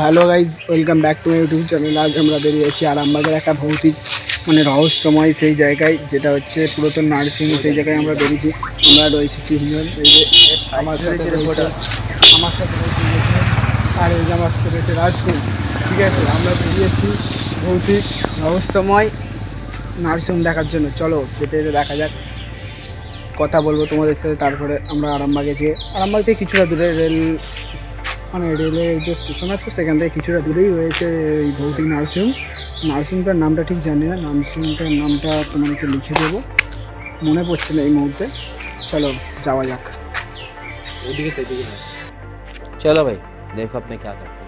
Hello guys, welcome back to my YouTube channel. আজ আমরা বেরিয়েছি আরামবাগের একটা ভৌতিক রহস্যময় সেই জায়গায়, যেটা হচ্ছে পুরাতন নার্সিং। সেই জায়গায় আমরা বেরিয়েছি। আমরা রয়েছি তিনজন। এই যে আমার সাথে রয়েছে আর এই যে আমার সাথে রয়েছে রাজকুল। ঠিক আছে, আমরা বেরিয়েছি ভৌতিক রহস্যময় নার্সিং দেখার জন্য। চলো যেতে যেতে দেখা যাক, কথা বলবো তোমাদের সাথে। তারপরে আমরা আরামবাগে যেয়ে, আরামবাগ থেকে কিছুটা দূরে রেলের যে স্টেশন আছে সেখান থেকে কিছুটা দূরেই রয়েছে এই ভৌতিক নার্সিংটার নামটা ঠিক জানি না। নার্সিংটার নামটা তোমাদেরকে লিখে দেবো, মনে পড়ছে না এই মুহূর্তে। চলো যাওয়া যাক। चलो भाई देखो अब मैं क्या करता हूँ।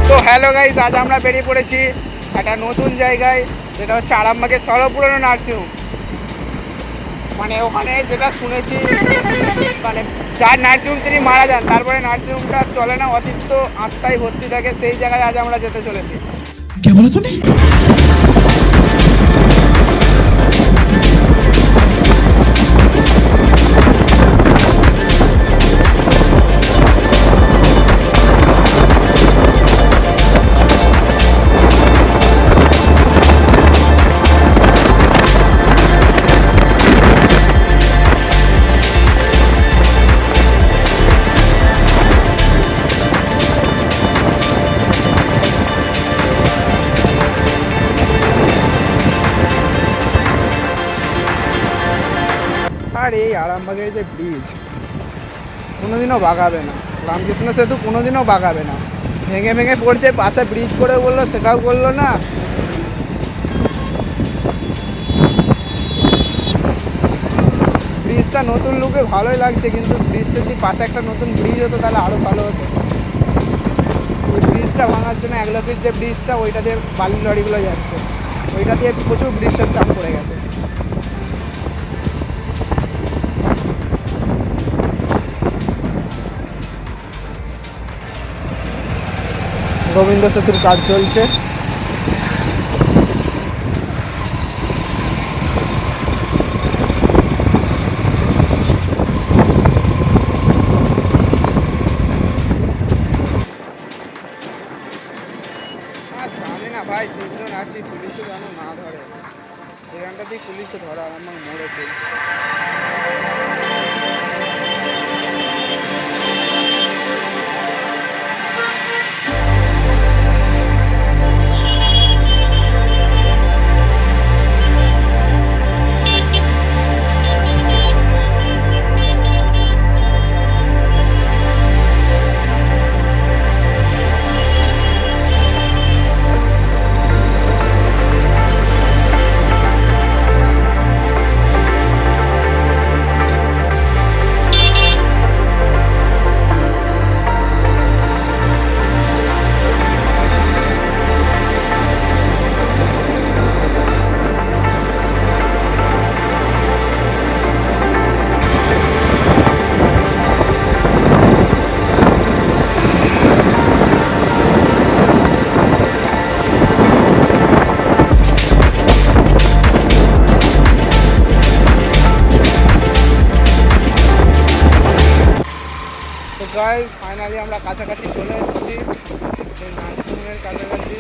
তো হ্যালো গাইজ, আজ আমরা বেরিয়ে পড়েছি একটা নতুন জায়গায়, যেটা হচ্ছে আরামবাগের সর্বপুরনো নার্সিংহোম। মানে ওখানে যেটা শুনেছি, মানে যার নার্সিংহোম তিনি মারা যান, তারপরে নার্সিংহোমটা চলে না, অতিরিক্ত আত্মায় ভর্তি থাকে। সেই জায়গায় আজ আমরা যেতে চলেছি। क्या बोला तूने? আর এই আরামবাগের যে ব্রিজ কোনোদিনও বাগাবে না, রামকৃষ্ণ সেতু কোনোদিনও বাগাবে না, ভেঙে ভেঙে পড়ছে। পাশে ব্রিজ করে বললো, সেটাও করলো না। ব্রিজটা নতুন লুকে ভালোই লাগছে, কিন্তু ব্রিজটা যদি পাশে একটা নতুন ব্রিজ হতো তাহলে আরও ভালো হতো। ওই ব্রিজটা ভাঙার জন্য 1 ফিট যে ব্রিজটা, ওইটা দিয়ে বালির লরিগুলো যাচ্ছে, ওইটা দিয়ে প্রচুর ব্রিজটার চাপ পড়ে গেছে। রবীন্দ্র সেতুর কাজ চলছে। জানি না ভাই, তিনজন আছি, পুলিশও যেন না ধরে। সেখানটাতেই পুলিশে ধরা, আমার মোড়ে পেয়ে। তো গাইস, ফাইনালি আমরা কাছাকাছি চলে এসেছি সেই নার্সিংহোমের কাছাকাছি।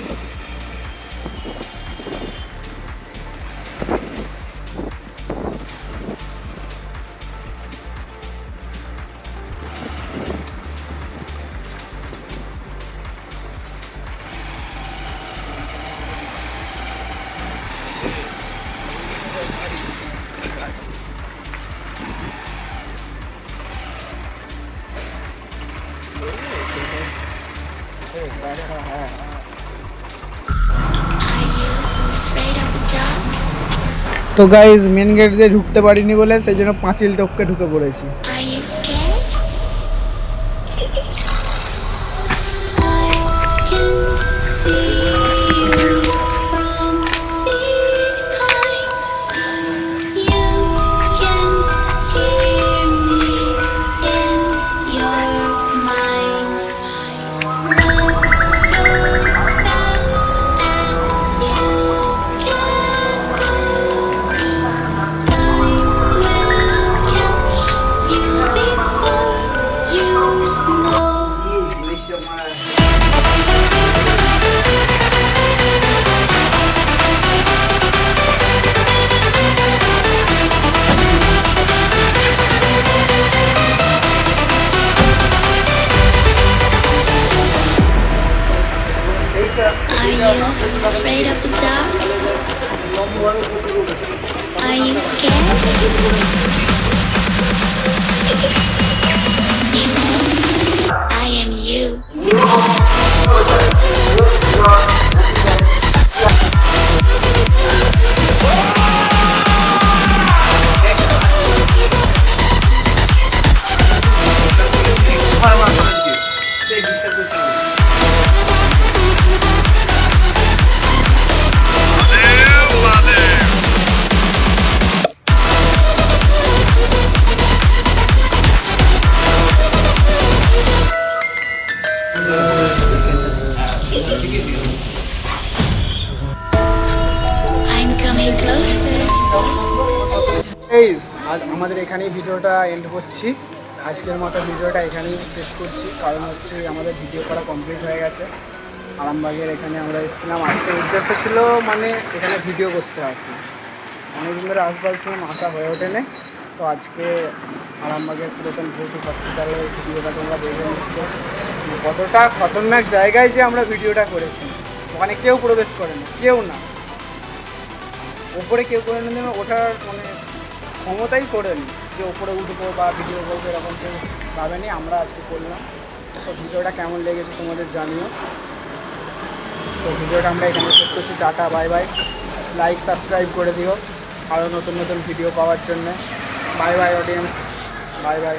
তো গাইজ, মেন গেট দিয়ে ঢুকতে পারিনি বলে সেই জন্য পাঁচিল টপকে ঢুকে পড়েছি। Are you afraid of the dark? Are you scared? I am you. I'm coming closer. এই আজ আমাদের এখানেই ভিডিওটা এন্ড করছি। আজকের মতো ভিডিওটা এখানেই শেষ করছি, কারণ হচ্ছে আমাদের ভিডিও করা কমপ্লিট হয়ে গেছে। আরামবাগের এখানে আমরা এসেছিলাম, আজকে উদ্দেশ্য ছিল মানে এখানে ভিডিও করতে আসি, অনেকদিন ধরে আসবার ছিলাম, আসা হয়ে ওঠেনি। তো আজকে আরামবাগের পুরাতন ভৌতিক হসপিটালের ভিডিওটা তোমরা দেখে নিচ্ছ, কতটা খতরনাক জায়গায় যে আমরা ভিডিওটা করেছি। ওখানে কেউ প্রবেশ করে না, কেউ না, ওপরে কেউ করে নেবে ওঠার মানে ক্ষমতাই করেনি যে ওপরে উঠবো বা ভিডিও করবো, এরকম কেউ ভাবেনি। আমরা আজকে করলাম। তো ভিডিওটা কেমন লেগেছে তোমাদের জানিও। তো ভিডিওটা আমরা এখানে শেষ করছি। Tata, bye bye. Like subscribe করে দিও আরও নতুন নতুন ভিডিও পাওয়ার জন্যে। Bye bye audience, bye bye.